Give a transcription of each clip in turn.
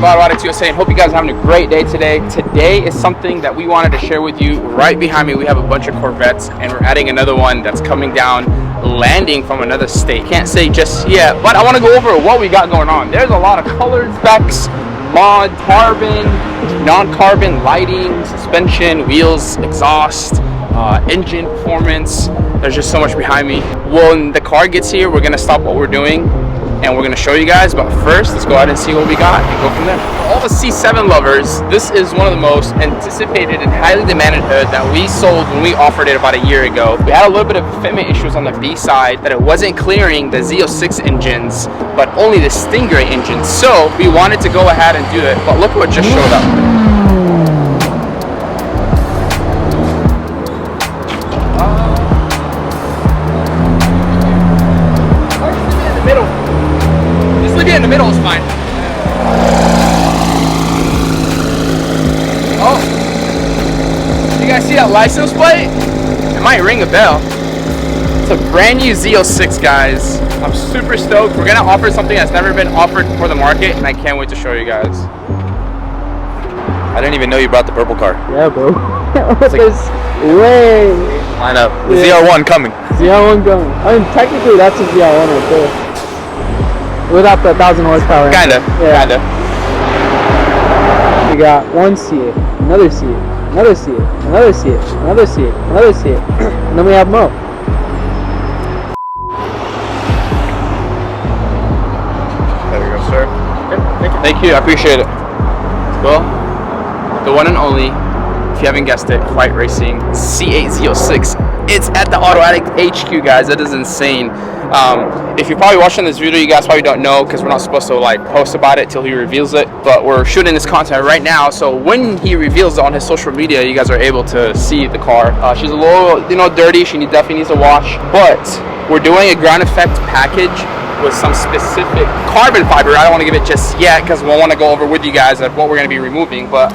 of Auto Addicts USA, and hope you guys are having a great day today. Today is something that we wanted to share with you. Right behind me we have a bunch of Corvettes, and we're adding another one that's coming down, landing from another state. Can't say just yet, but I want to go over what we got going on. There's a lot of colored specs, mod, carbon, non-carbon, lighting, suspension, wheels, exhaust, engine performance. There's just so much behind me. When the car gets here, we're gonna stop what we're doing and we're gonna show you guys, but first let's go ahead and see what we got and go from there. For all the C7 lovers, this is one of the most anticipated and highly demanded hood that we sold when we offered it about a year ago. We had a little bit of fitment issues on the B side that it wasn't clearing the Z06 engines, but only the Stingray engines. So we wanted to go ahead and do it, but look what just showed up. In the middle is fine. Oh, you guys see that license plate? It might ring a bell. It's a brand new Z06, guys. I'm super stoked. We're gonna offer something that's never been offered for the market, and I can't wait to show you guys. I didn't even know you brought the purple car. Yeah, bro. It's like, way. Line up. The ZR1 coming. ZR1 coming. I mean, technically that's a ZR1 right there. Without the 1,000 horsepower. Kinda, yeah. kinda. We got one C8, another C8, another C8, another C8, another C8, another C8, and then we have Mo. There you go, sir. Thank you, I appreciate it. Well, the one and only, if you haven't guessed it, Flight Racing C8 Z06. It's at the Auto Addict HQ, guys. That is insane. If you're probably watching this video, you guys probably don't know because we're not supposed to like post about it till he reveals it, but we're shooting this content right now, so when he reveals it on his social media, you guys are able to see the car. She's a little, dirty. She definitely needs a wash, but we're doing a ground effect package with some specific carbon fiber. I don't want to give it just yet because we'll want to go over with you guys at what we're going to be removing, but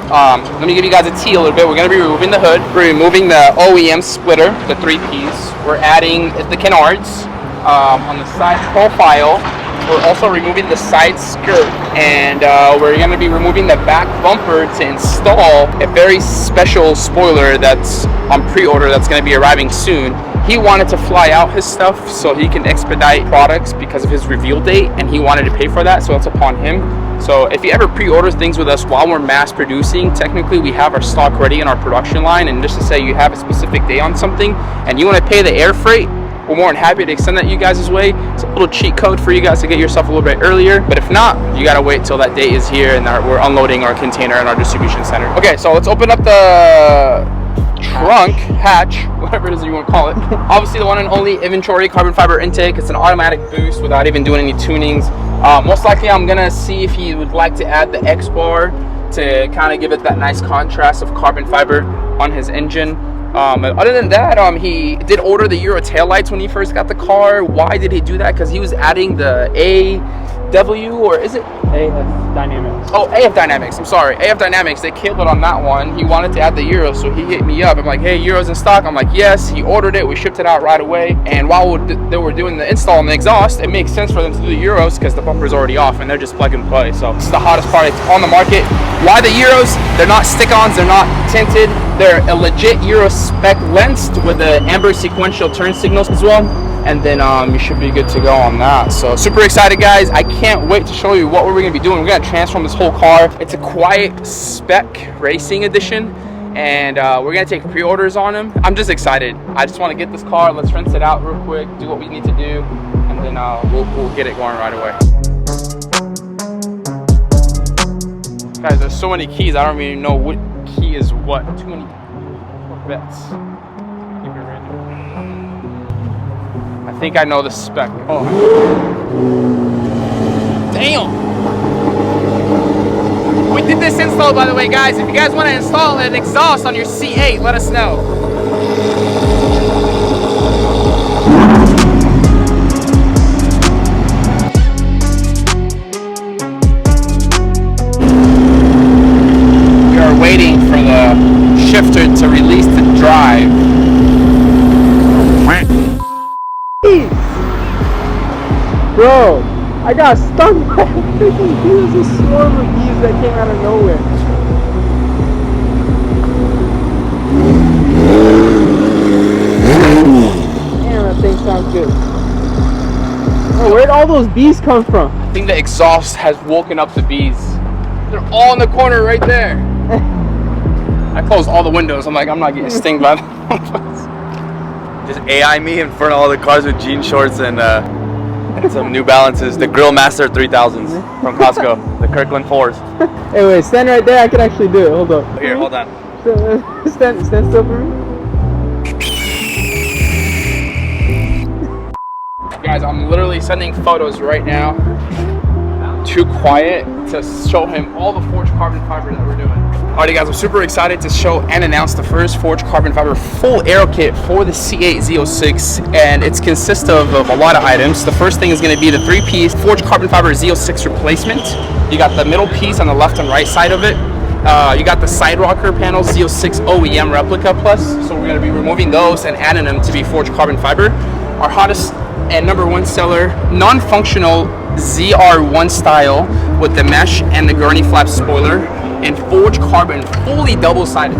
let me give you guys a tea a little bit. We're going to be removing the hood, we're removing the OEM splitter, the 3-piece, we're adding the canards on the side profile. We're also removing the side skirt, and we're going to be removing the back bumper to install a very special spoiler that's on pre-order that's going to be arriving soon. He wanted to fly out his stuff so he can expedite products because of his reveal date, and he wanted to pay for that, so it's upon him. So if he ever pre-orders things with us while we're mass producing, technically we have our stock ready in our production line, and just to say you have a specific day on something and you want to pay the air freight, we're more than happy to extend that you guys' way. It's a little cheat code for you guys to get yourself a little bit earlier, but if not, you gotta wait till that date is here and we're unloading our container in our distribution center. Okay, so let's open up the trunk hatch, whatever it is you want to call it. Obviously the one and only inventory carbon fiber intake. It's an automatic boost without even doing any tunings. Most likely I'm gonna see if he would like to add the X bar to kind of give it that nice contrast of carbon fiber on his engine. Other than that, he did order the Euro taillights when he first got the car. Why did he do that? Because he was adding the AW, or is it? AF Dynamics. Oh, AF Dynamics, I'm sorry. AF Dynamics, they killed it on that one. He wanted to add the Euro, so he hit me up. I'm like, hey, Euro's in stock? I'm like, yes. He ordered it, we shipped it out right away. And while they were doing the install on the exhaust, it makes sense for them to do the Euros because the bumper's already off and they're just plug and play. So it's the hottest product on the market. Why the Euros? They're not stick-ons, they're not tinted. They're a legit Euro spec lens with the amber sequential turn signals as well. And then you should be good to go on that. So super excited, guys. I can't wait to show you what we're going to be doing. We're going to transform this whole car. It's a quiet spec racing edition, and we're going to take pre-orders on them. I'm just excited. I just want to get this car. Let's rinse it out real quick, do what we need to do, and then we'll get it going right away. Guys, there's so many keys. I don't even know what key is what. Too many Corvettes. Keep it random. I think I know the spec. Oh. Damn. We did this install, by the way, guys. If you guys want to install an exhaust on your C8, let us know. We are waiting for the shifter to release the drive. Bro, I got stung by a freaking bee. There's a swarm of bees that came out of nowhere. Damn, that thing sounds good. Oh, where'd all those bees come from? I think the exhaust has woken up the bees. They're all in the corner right there. I closed all the windows. I'm like, I'm not getting stung by them. Just AI me in front of all the cars with jean shorts and some New Balances. The Grill Master 3000s from Costco. The Kirkland 4s. Hey, wait, stand right there. I can actually do it. Hold up. Here, hold on. Stand still for me. Guys, I'm literally sending photos right now to Quiet to show him all the forged carbon fiber that we're doing. Alrighty guys, I'm super excited to show and announce the first forged carbon fiber full aero kit for the C8 Z06, and it consists of a lot of items. The first thing is going to be the 3-piece forged carbon fiber Z06 replacement. You got the middle piece on the left and right side of it. You got the side rocker panel Z06 OEM replica plus, so we're going to be removing those and adding them to be forged carbon fiber. Our hottest and #1 seller, non-functional ZR1 style with the mesh and the gurney flap spoiler in forged carbon, fully double-sided.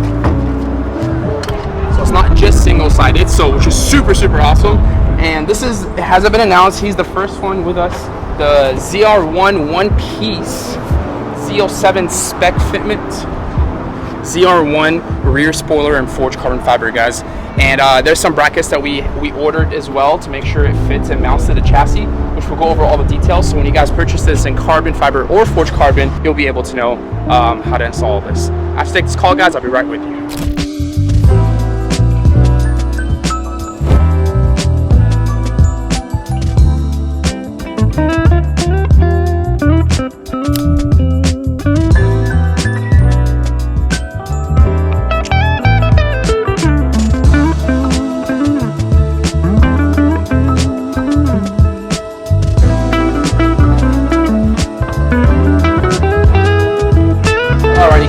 So it's not just single-sided, so which is super awesome. And this hasn't been announced. He's the first one with us. The ZR1 one-piece Z07 spec fitment. ZR1 rear spoiler and forged carbon fiber, guys. And there's some brackets that we ordered as well to make sure it fits and mounts to the chassis, which we'll go over all the details. So when you guys purchase this in carbon fiber or forged carbon, you'll be able to know how to install this. After I take this call, guys, I'll be right with you.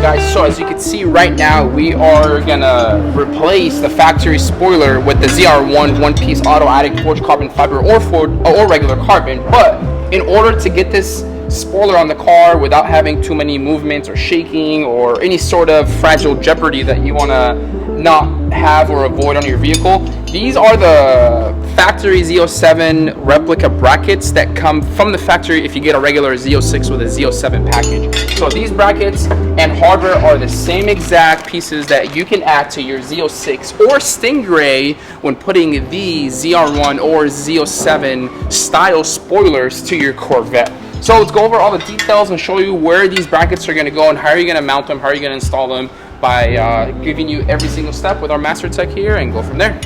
Guys, so as you can see right now, we are gonna replace the factory spoiler with the ZR1 one-piece automatic forged carbon fiber or regular carbon. But in order to get this spoiler on the car without having too many movements or shaking or any sort of fragile jeopardy that you want to not have or avoid on your vehicle, these are the factory Z07 replica brackets that come from the factory if you get a regular Z06 with a Z07 package. So these brackets and hardware are the same exact pieces that you can add to your Z06 or Stingray when putting the ZR1 or Z07 style spoilers to your Corvette. So let's go over all the details and show you where these brackets are going to go and how are you going to mount them, how are you going to install them by giving you every single step with our master tech here and go from there.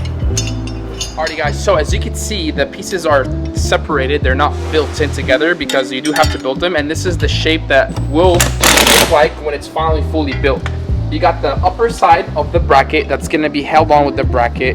Alrighty guys, so as you can see, the pieces are separated. They're not built in together because you do have to build them, and this is the shape that will look like when it's finally fully built. You got the upper side of the bracket that's going to be held on with the bracket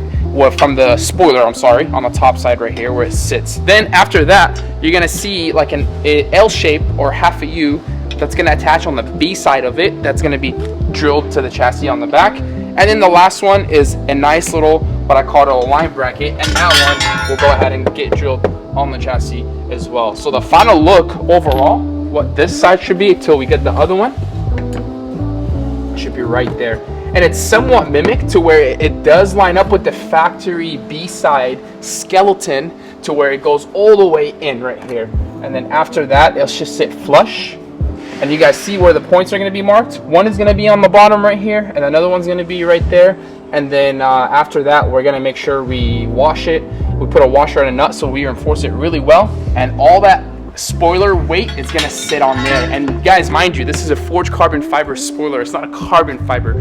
from the spoiler, I'm sorry, on the top side right here where it sits. Then after that, you're going to see like an L shape or half a U that's going to attach on the B side of it. That's going to be drilled to the chassis on the back. And then the last one is a nice little, what I call it, a line bracket, and that one will go ahead and get drilled on the chassis as well. So the final look overall, what this side should be until we get the other one, should be right there. And it's somewhat mimicked to where it does line up with the factory B-side skeleton to where it goes all the way in right here. And then after that, it'll just sit flush. And you guys see where the points are going to be marked. One is going to be on the bottom right here, and another one's going to be right there. And then after that, we're going to make sure we wash it. We put a washer and a nut so we reinforce it really well. And all that spoiler weight is going to sit on there. And guys, mind you, this is a forged carbon fiber spoiler. It's not a carbon fiber.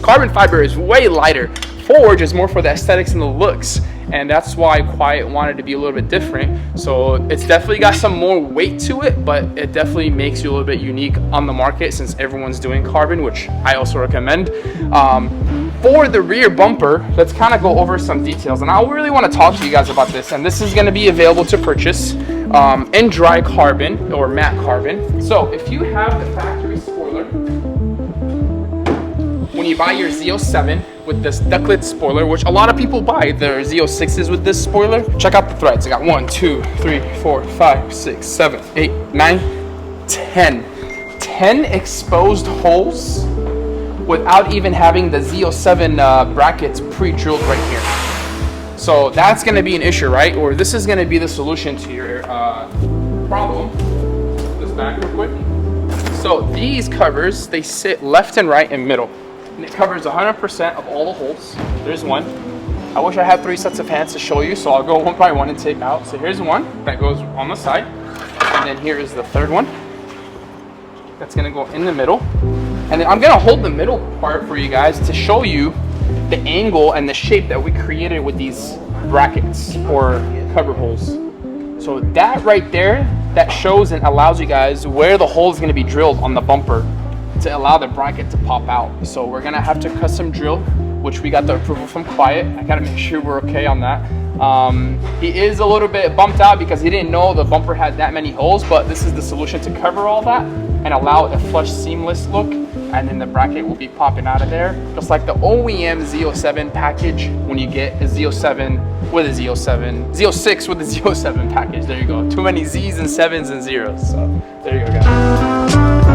Carbon fiber is way lighter. Forge is more for the aesthetics and the looks. And that's why Quiet wanted to be a little bit different. So it's definitely got some more weight to it, but it definitely makes you a little bit unique on the market since everyone's doing carbon, which I also recommend. For the rear bumper, let's kind of go over some details. And I really want to talk to you guys about this. And this is going to be available to purchase in dry carbon or matte carbon. So if you have the factory spoiler, when you buy your Z07 with this ducklet spoiler, which a lot of people buy their Z06s with this spoiler, check out the threads. I got 1, 2, 3, 4, 5, 6, 7, 8, 9, 10 exposed holes without even having the Z07 brackets pre-drilled right here. So that's going to be an issue, right? Or this is going to be the solution to your problem. Put this back real quick. So these covers, they sit left and right and middle. And it covers 100% of all the holes. There's one. I wish I had 3 sets of hands to show you, so I'll go one by one and take out. So here's one that goes on the side. And then here is the third one. That's gonna go in the middle. And then I'm gonna hold the middle part for you guys to show you the angle and the shape that we created with these brackets or cover holes. So that right there, that shows and allows you guys where the hole is gonna be drilled on the bumper to allow the bracket to pop out. So we're gonna have to custom drill, which we got the approval from Quiet. I gotta make sure we're okay on that. He is a little bit bumped out because he didn't know the bumper had that many holes, but this is the solution to cover all that and allow a flush seamless look, and then the bracket will be popping out of there. Just like the OEM Z07 package when you get a Z07 with a Z06 with a Z07 package. There you go. Too many Z's and 7s and 0s. So there you go, guys.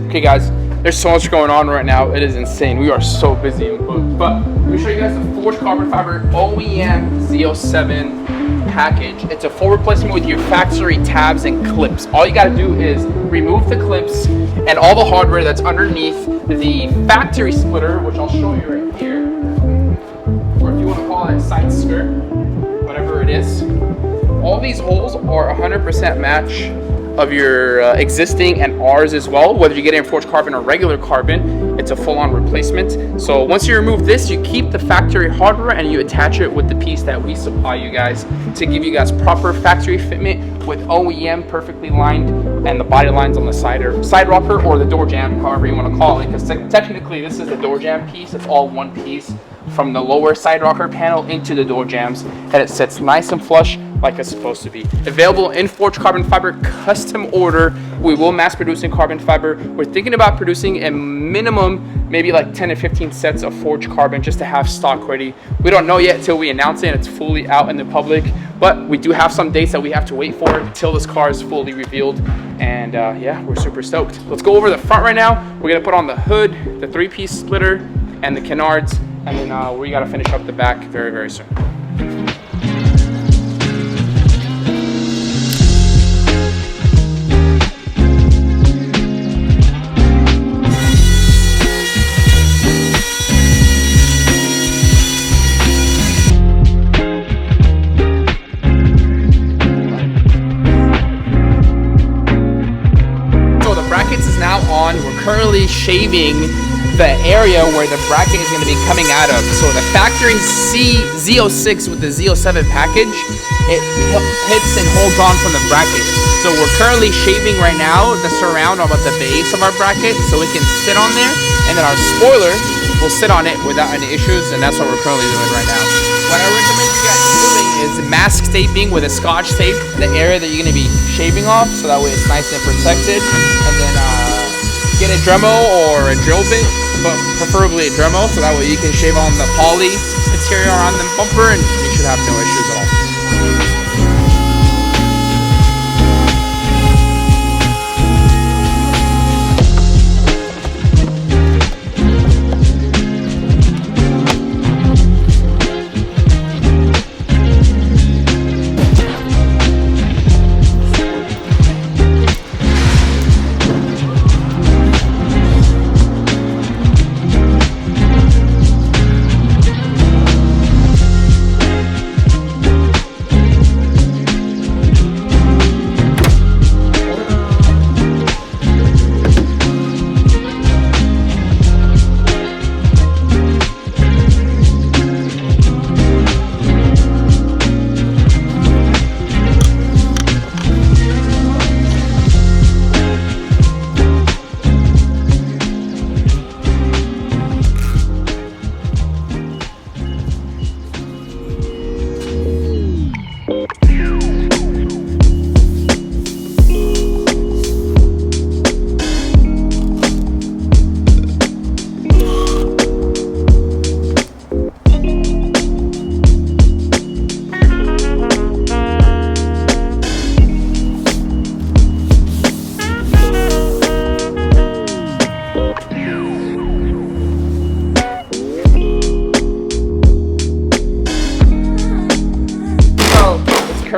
Okay guys, there's so much going on right now. It is insane. We are so busy and booked. But let me show you guys the forged carbon fiber OEM Z07 package. It's a full replacement with your factory tabs and clips. All you gotta do is remove the clips and all the hardware that's underneath the factory splitter, which I'll show you right here. Or if you wanna call it a side skirt, whatever it is. All these holes are 100% match of your existing and ours as well. Whether you get it in forged carbon or regular carbon, it's a full-on replacement. So once you remove this, you keep the factory hardware and you attach it with the piece that we supply you guys to give you guys proper factory fitment with OEM perfectly lined and the body lines on the side rocker or the door jamb, however you want to call it, because technically this is the door jamb piece. It's all one piece from the lower side rocker panel into the door jambs, and it sits nice and flush like it's supposed to be. Available in forged carbon fiber, custom order. We will mass producing carbon fiber. We're thinking about producing a minimum, maybe like 10 to 15 sets of forged carbon just to have stock ready. We don't know yet till we announce it and it's fully out in the public, but we do have some dates that we have to wait for until this car is fully revealed. And yeah, we're super stoked. Let's go over the front right now. We're gonna put on the hood, the 3-piece splitter, and the canards, and then we gotta finish up the back very, very soon. We're currently shaving the area where the bracket is going to be coming out of. So the factory Z06 with the Z07 package, it hits and holds on from the bracket. So we're currently shaving right now the surround about the base of our bracket so it can sit on there, and then our spoiler will sit on it without any issues, and that's what we're currently doing right now. What I recommend you guys doing is mask taping with a Scotch tape the area that you're going to be shaving off, so that way it's nice and protected. And then get a Dremel or a drill bit, but preferably a Dremel, so that way you can shave on the poly material around the bumper and you should have no issues at all.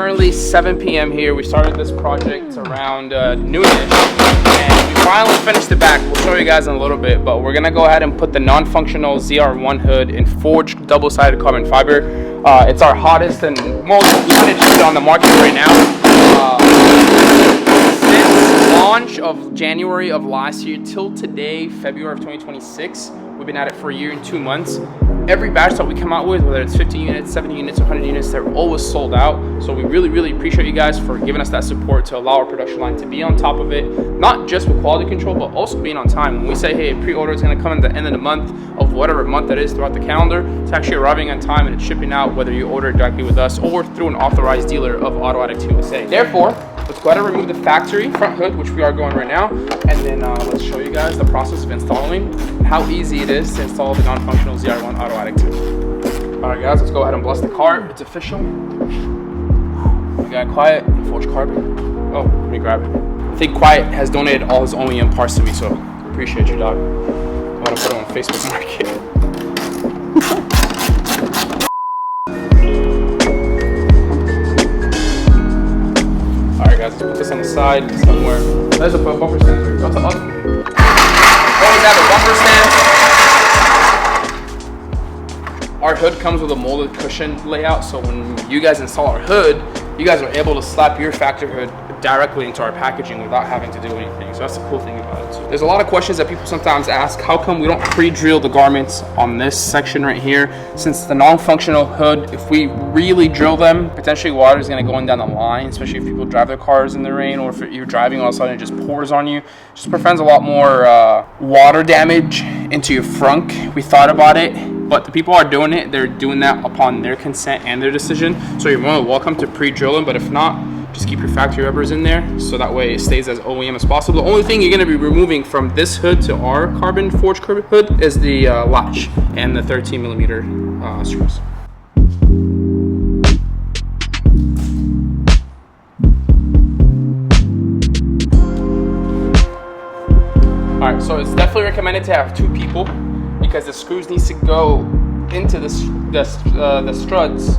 currently 7 p.m. here. We started this project around noonish, and we finally finished the back. We'll show you guys in a little bit, but we're gonna go ahead and put the non-functional ZR1 hood in forged double-sided carbon fiber. It's our hottest and most wanted hood on the market right now. Since launch of January of last year till today, February of 2026, we've been at it for a year and 2 months. Every batch that we come out with, whether it's 50 units, 70 units, or 100 units, they're always sold out. So we really appreciate you guys for giving us that support to allow our production line to be on top of it, not just with quality control, but also being on time. When we say, hey, pre-order is gonna come at the end of the month of whatever month that is throughout the calendar, it's actually arriving on time and it's shipping out, whether you order it directly with us or through an authorized dealer of Auto Addict USA. Therefore, let's go ahead and remove the factory front hood, which we are going right now, and then let's show you guys the process of installing and how easy it is to install the non-functional ZR1 Auto Addict 2. All right, guys, let's go ahead and bless the car. It's official. We got Quiet and Forged Carbon. Oh, let me grab it. I think Quiet has donated all his OEM parts to me, so appreciate you, dog. I'm gonna put it on Facebook Market. Guys, let's put this on the side somewhere. There's a bumper stand. Go to us. Always have a bumper stand. Our hood comes with a molded cushion layout, so when you guys install our hood, you guys are able to slap your factory hood directly into our packaging without having to do anything. So that's the cool thing about it too. There's a lot of questions that people sometimes ask, how come we don't pre-drill the garments on this section right here? Since the non-functional hood, if we really drill them, potentially water is going to go in down the line, especially if people drive their cars in the rain, or if you're driving all of a sudden it just pours on you. It just prevents a lot more water damage into your frunk. We thought about it, but the people are doing it. They're doing that upon their consent and their decision. So you're more than welcome to pre-drill them, but if not, just keep your factory rubbers in there so that way it stays as OEM as possible. The only thing you're going to be removing from this hood to our carbon forged hood is the latch and the 13mm screws. Alright, so it's definitely recommended to have 2 people because the screws needs to go into the struts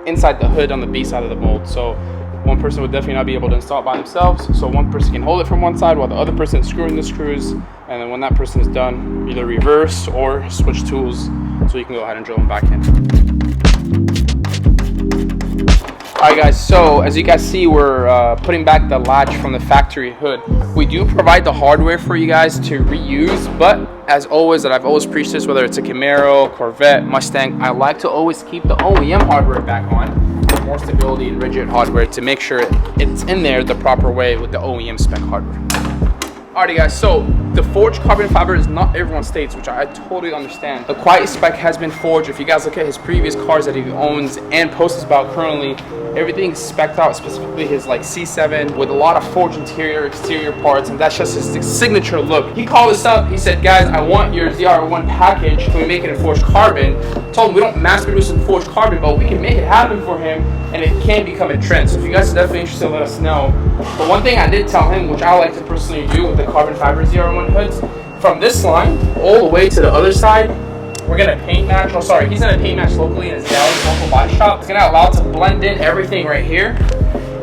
inside the hood on the B side of the mold. So one person would definitely not be able to install it by themselves. So one person can hold it from one side while the other person is screwing the screws. And then when that person is done, either reverse or switch tools so you can go ahead and drill them back in. Alright guys, so as you guys see, we're putting back the latch from the factory hood. We do provide the hardware for you guys to reuse, but as always, that I've always preached this, whether it's a Camaro, Corvette, Mustang, I like to always keep the OEM hardware back on for more stability and rigid hardware to make sure it's in there the proper way with the OEM spec hardware. Alrighty guys, so the forged carbon fiber is not everyone states, which I totally understand. The Quiet spec has been forged. If you guys look at his previous cars that he owns and posts about currently, everything's spec'd out, specifically his like C7 with a lot of forged interior, exterior parts, and that's just his signature look. He called us up, he said, guys, I want your ZR1 package. Can we make it in forged carbon? I told him we don't mass produce in forged carbon, but we can make it happen for him and it can become a trend. So if you guys are definitely interested, let us know. But one thing I did tell him, which I like to personally do with the carbon fiber ZR1 hoods, from this line all the way to the other side, we're gonna paint match, he's gonna paint match locally in his Dallas local body shop. It's gonna allow it to blend in everything right here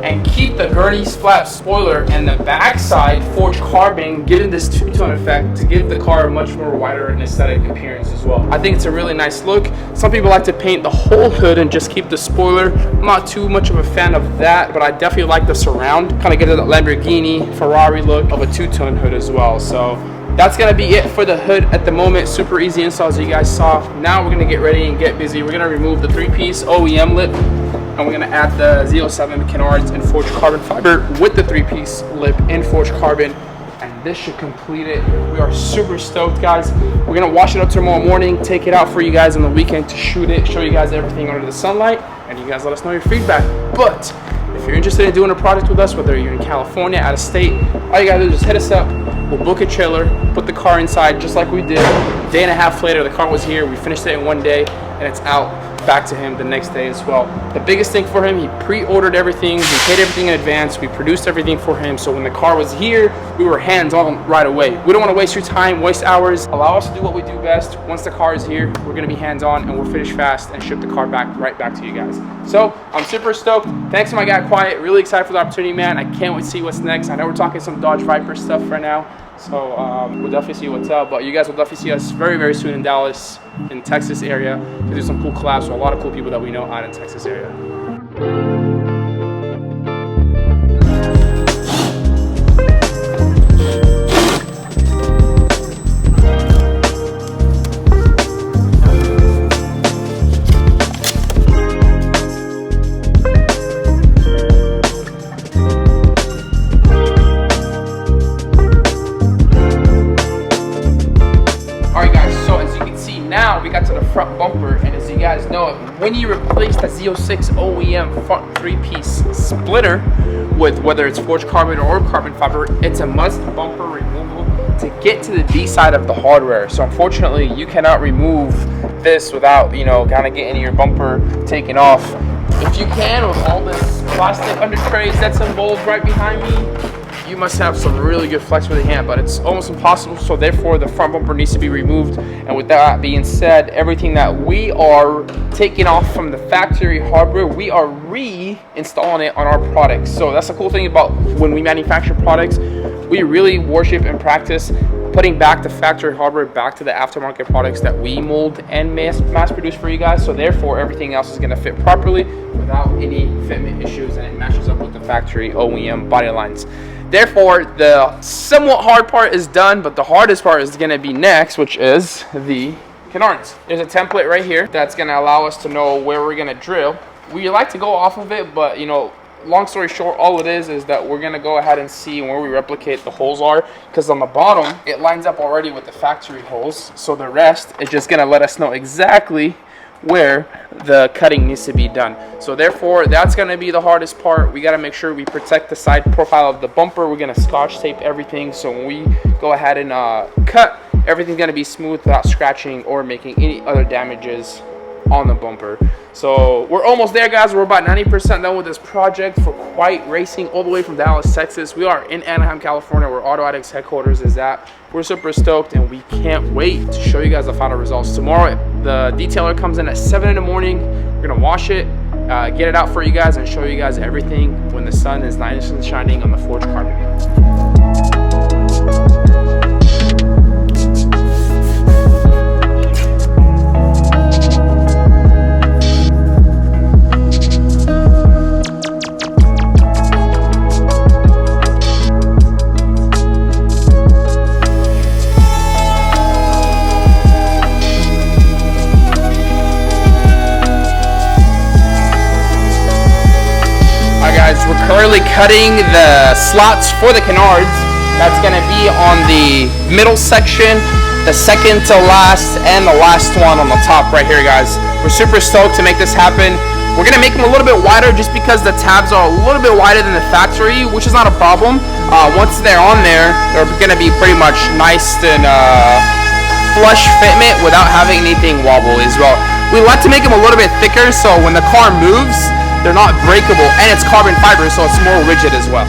and keep the gurney flap spoiler and the backside forged carbon, giving this two-tone effect to give the car a much more wider and aesthetic appearance as well. I think it's a really nice look. Some people like to paint the whole hood and just keep the spoiler. I'm not too much of a fan of that, but I definitely like the surround. Kind of get that Lamborghini, Ferrari look of a two-tone hood as well. So that's gonna be it for the hood at the moment. Super easy install as you guys saw. Now we're gonna get ready and get busy. We're gonna remove the 3-piece OEM lip, and we're gonna add the Z07 canards and forged carbon fiber with the 3-piece lip in forged carbon, and this should complete it. We are super stoked, guys. We're gonna wash it up tomorrow morning, take it out for you guys on the weekend to shoot it, show you guys everything under the sunlight, and you guys let us know your feedback. But if you're interested in doing a project with us, whether you're in California, out of state, all you gotta do is just hit us up. We'll book a trailer, put the car inside just like we did. A day and a half later, the car was here. We finished it in 1 day, and it's out back to him the next day as well. The biggest thing for him, he pre-ordered everything, he paid everything in advance, we produced everything for him, so when the car was here, we were hands-on right away. We don't want to waste your time, waste hours. Allow us to do what we do best. Once the car is here, we're going to be hands-on and we'll finish fast and ship the car right back to you guys. So I'm super stoked. Thanks to my guy Quiet, really excited for the opportunity, man. I can't wait to see what's next. I know we're talking some Dodge Viper stuff right now, so we'll definitely see what's up, but you guys will definitely see us very, very soon in Dallas, in Texas area, to do some cool collabs with a lot of cool people that we know out in Texas area. Now we got to the front bumper, and as you guys know, when you replace the Z06 OEM front 3-piece splitter with whether it's forged carbon or carbon fiber, it's a must bumper removal to get to the D side of the hardware. So unfortunately, you cannot remove this without, you know, kind of getting your bumper taken off. If you can, with all this plastic under trays that's involved right behind me, you must have some really good flex with the hand, but it's almost impossible, so therefore the front bumper needs to be removed. And with that being said, everything that we are taking off from the factory hardware, we are reinstalling it on our products. So that's the cool thing about when we manufacture products, we really worship and practice putting back the factory hardware back to the aftermarket products that we mold and mass produce for you guys. So therefore everything else is going to fit properly without any fitment issues, and it matches up with the factory OEM body lines. Therefore, the somewhat hard part is done, but the hardest part is going to be next, which is the canards. There's a template right here that's going to allow us to know where we're going to drill. We like to go off of it, but you know, long story short, all it is that we're going to go ahead and see where we replicate the holes are, because on the bottom it lines up already with the factory holes, so the rest is just going to let us know exactly where the cutting needs to be done. So therefore, that's going to be the hardest part. We got to make sure we protect the side profile of the bumper. We're going to scotch tape everything, so when we go ahead and cut, everything's going to be smooth without scratching or making any other damages on the bumper. So we're almost there, guys. We're about 90% done with this project for Quiet Racing, all the way from Dallas, Texas. We are in Anaheim, California, where Auto Addicts headquarters is at. We're super stoked, and we can't wait to show you guys the final results. Tomorrow, the detailer comes in at 7 in the morning. We're gonna wash it, get it out for you guys, and show you guys everything when the sun is nice and shining on the forged carbon. We're currently cutting the slots for the canards. That's going to be on the middle section, the second to last, and the last one on the top right here, guys. We're super stoked to make this happen. We're going to make them a little bit wider just because the tabs are a little bit wider than the factory, which is not a problem. Once they're on there, they're going to be pretty much nice and flush fitment without having anything wobble as well. We like to make them a little bit thicker, so when the car moves, they're not breakable, and it's carbon fiber, so it's more rigid as well.